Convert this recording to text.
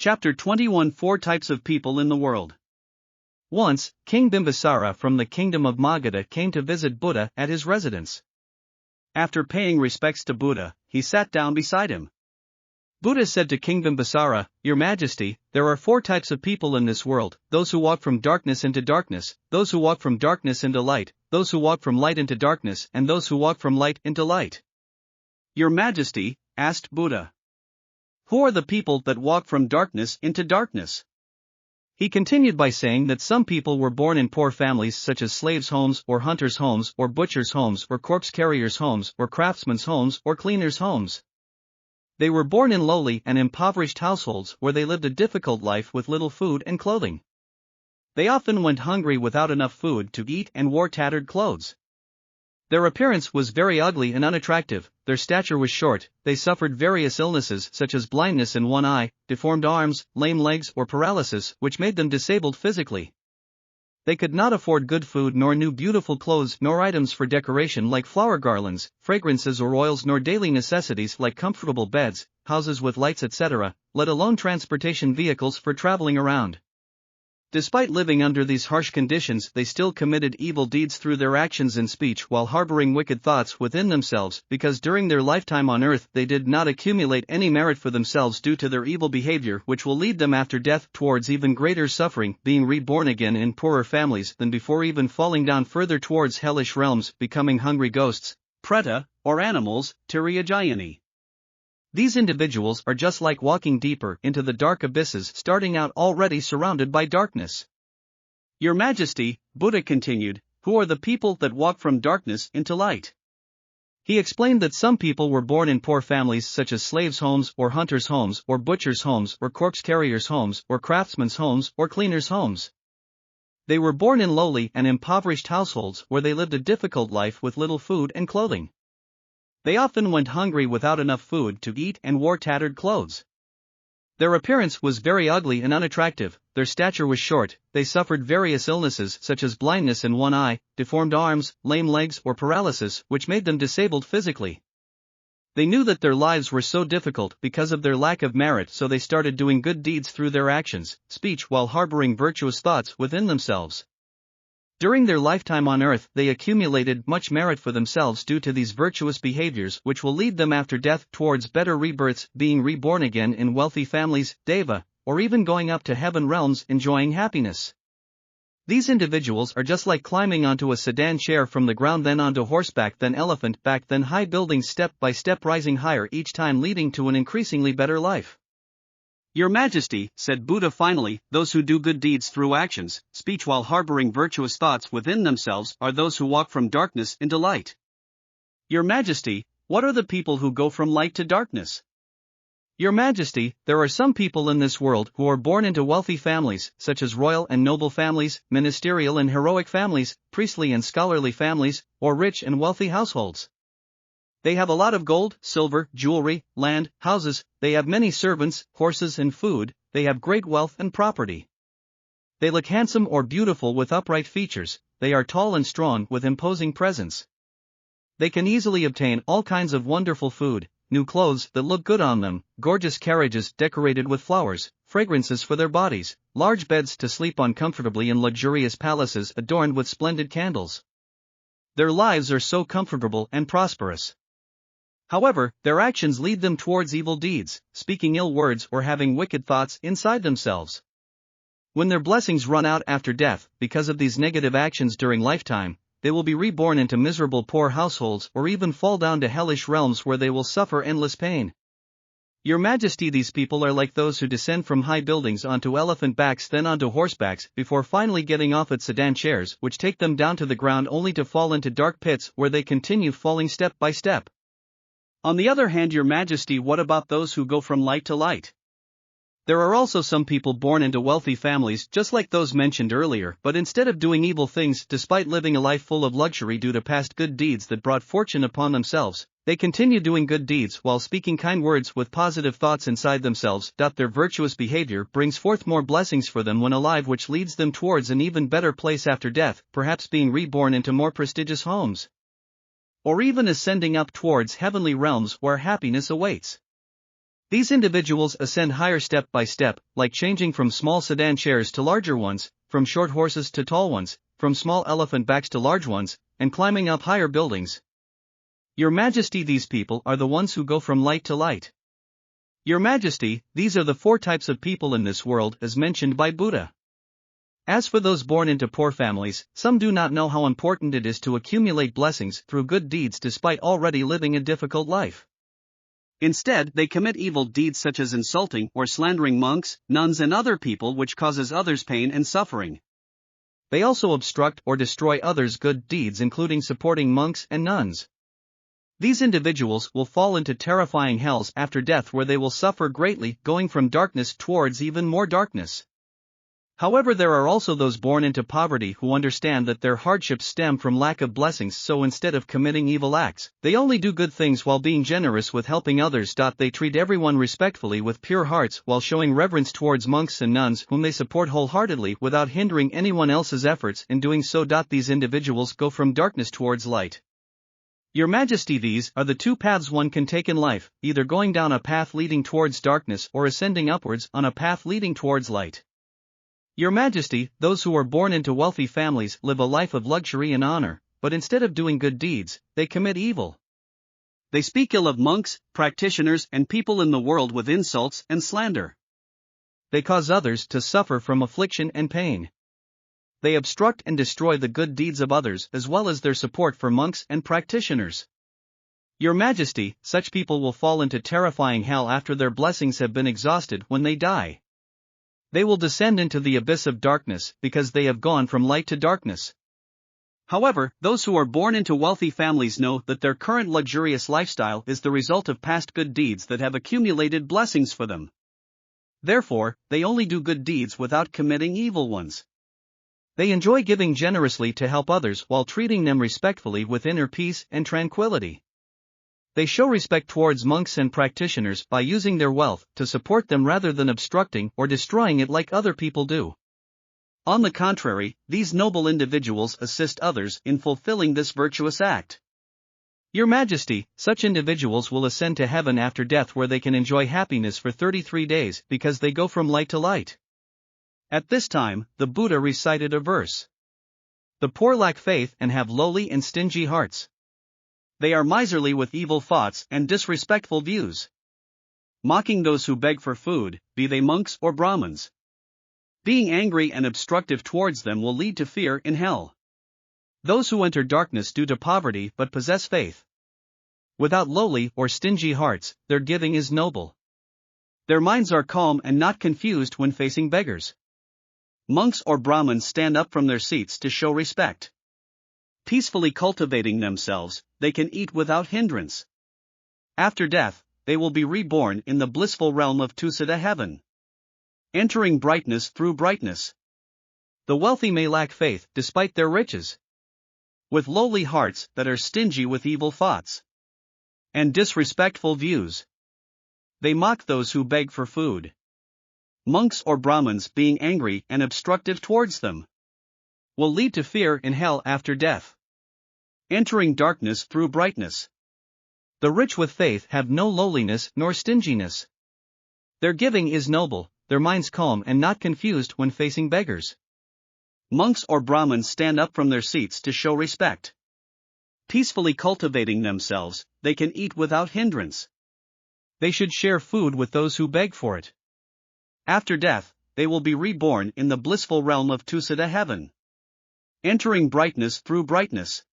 Chapter 21 4 Types of People in the World. Once, King Bimbisara from the kingdom of Magadha came to visit Buddha at his residence. After paying respects to Buddha, he sat down beside him. Buddha said to King Bimbisara, "Your Majesty, there are 4 types of people in this world: those who walk from darkness into darkness, those who walk from darkness into light, those who walk from light into darkness, and those who walk from light into light." "Your Majesty," asked Buddha, "who are the people that walk from darkness into darkness?" He continued by saying that some people were born in poor families such as slaves' homes or hunters' homes or butchers' homes or corpse carriers' homes or craftsmen's homes or cleaners' homes. They were born in lowly and impoverished households where they lived a difficult life with little food and clothing. They often went hungry without enough food to eat and wore tattered clothes. Their appearance was very ugly and unattractive, their stature was short, they suffered various illnesses such as blindness in one eye, deformed arms, lame legs or paralysis which made them disabled physically. They could not afford good food nor new beautiful clothes nor items for decoration like flower garlands, fragrances or oils nor daily necessities like comfortable beds, houses with lights etc., let alone transportation vehicles for traveling around. Despite living under these harsh conditions, they still committed evil deeds through their actions and speech while harboring wicked thoughts within themselves, because during their lifetime on earth they did not accumulate any merit for themselves due to their evil behavior, which will lead them after death towards even greater suffering, being reborn again in poorer families than before, even falling down further towards hellish realms, becoming hungry ghosts, preta, or animals, tiriyajayani. These individuals are just like walking deeper into the dark abysses, starting out already surrounded by darkness. "Your Majesty," Buddha continued, "who are the people that walk from darkness into light?" He explained that some people were born in poor families such as slaves' homes or hunters' homes or butchers' homes or corpse carriers' homes or craftsmen's homes or cleaners' homes. They were born in lowly and impoverished households where they lived a difficult life with little food and clothing. They often went hungry without enough food to eat and wore tattered clothes. Their appearance was very ugly and unattractive, their stature was short, they suffered various illnesses such as blindness in one eye, deformed arms, lame legs or paralysis which made them disabled physically. They knew that their lives were so difficult because of their lack of merit, so they started doing good deeds through their actions, speech while harboring virtuous thoughts within themselves. During their lifetime on earth they accumulated much merit for themselves due to these virtuous behaviors, which will lead them after death towards better rebirths, being reborn again in wealthy families, deva, or even going up to heaven realms enjoying happiness. These individuals are just like climbing onto a sedan chair from the ground, then onto horseback, then elephant back, then high buildings, step by step rising higher each time, leading to an increasingly better life. "Your Majesty," said Buddha finally, "those who do good deeds through actions, speech while harboring virtuous thoughts within themselves are those who walk from darkness into light." "Your Majesty, what are the people who go from light to darkness?" "Your Majesty, there are some people in this world who are born into wealthy families, such as royal and noble families, ministerial and heroic families, priestly and scholarly families, or rich and wealthy households. They have a lot of gold, silver, jewelry, land, houses, they have many servants, horses and food, they have great wealth and property. They look handsome or beautiful with upright features, they are tall and strong with imposing presence. They can easily obtain all kinds of wonderful food, new clothes that look good on them, gorgeous carriages decorated with flowers, fragrances for their bodies, large beds to sleep on comfortably, in luxurious palaces adorned with splendid candles. Their lives are so comfortable and prosperous. However, their actions lead them towards evil deeds, speaking ill words or having wicked thoughts inside themselves. When their blessings run out after death, because of these negative actions during lifetime, they will be reborn into miserable poor households or even fall down to hellish realms where they will suffer endless pain. Your Majesty, these people are like those who descend from high buildings onto elephant backs, then onto horsebacks, before finally getting off at sedan chairs which take them down to the ground only to fall into dark pits where they continue falling step by step. On the other hand, Your Majesty, what about those who go from light to light? There are also some people born into wealthy families just like those mentioned earlier, but instead of doing evil things, despite living a life full of luxury due to past good deeds that brought fortune upon themselves, they continue doing good deeds while speaking kind words with positive thoughts inside themselves. Their virtuous behavior brings forth more blessings for them when alive, which leads them towards an even better place after death, perhaps being reborn into more prestigious homes, or even ascending up towards heavenly realms where happiness awaits. These individuals ascend higher step by step, like changing from small sedan chairs to larger ones, from short horses to tall ones, from small elephant backs to large ones, and climbing up higher buildings. Your Majesty, these people are the ones who go from light to light. Your Majesty, these are the 4 types of people in this world as mentioned by Buddha. As for those born into poor families, some do not know how important it is to accumulate blessings through good deeds despite already living a difficult life. Instead, they commit evil deeds such as insulting or slandering monks, nuns and other people, which causes others pain and suffering. They also obstruct or destroy others' good deeds, including supporting monks and nuns. These individuals will fall into terrifying hells after death, where they will suffer greatly, going from darkness towards even more darkness. However, there are also those born into poverty who understand that their hardships stem from lack of blessings, so instead of committing evil acts, they only do good things while being generous with helping others. They treat everyone respectfully with pure hearts while showing reverence towards monks and nuns whom they support wholeheartedly without hindering anyone else's efforts in doing so. These individuals go from darkness towards light. Your Majesty, these are the 2 paths one can take in life, either going down a path leading towards darkness or ascending upwards on a path leading towards light. Your Majesty, those who are born into wealthy families live a life of luxury and honor, but instead of doing good deeds, they commit evil. They speak ill of monks, practitioners and people in the world with insults and slander. They cause others to suffer from affliction and pain. They obstruct and destroy the good deeds of others as well as their support for monks and practitioners. Your Majesty, such people will fall into terrifying hell after their blessings have been exhausted when they die. They will descend into the abyss of darkness because they have gone from light to darkness. However, those who are born into wealthy families know that their current luxurious lifestyle is the result of past good deeds that have accumulated blessings for them. Therefore, they only do good deeds without committing evil ones. They enjoy giving generously to help others while treating them respectfully with inner peace and tranquility. They show respect towards monks and practitioners by using their wealth to support them rather than obstructing or destroying it like other people do. On the contrary, these noble individuals assist others in fulfilling this virtuous act. Your Majesty, such individuals will ascend to heaven after death, where they can enjoy happiness for 33 days because they go from light to light. At this time, the Buddha recited a verse. The poor lack faith and have lowly and stingy hearts. They are miserly with evil thoughts and disrespectful views, mocking those who beg for food, be they monks or Brahmins. Being angry and obstructive towards them will lead to fear in hell. Those who enter darkness due to poverty but possess faith. Without lowly or stingy hearts, their giving is noble. Their minds are calm and not confused when facing beggars. Monks or Brahmins stand up from their seats to show respect. Peacefully cultivating themselves, they can eat without hindrance. After death, they will be reborn in the blissful realm of Tusita heaven, entering brightness through brightness. The wealthy may lack faith despite their riches, with lowly hearts that are stingy with evil thoughts and disrespectful views. They mock those who beg for food. Monks or Brahmins, being angry and obstructive towards them, will lead to fear in hell after death, entering darkness through brightness. The rich with faith have no lowliness nor stinginess. Their giving is noble, their minds calm and not confused when facing beggars. Monks or Brahmins stand up from their seats to show respect. Peacefully cultivating themselves, they can eat without hindrance. They should share food with those who beg for it. After death, they will be reborn in the blissful realm of Tusita heaven, entering brightness through brightness.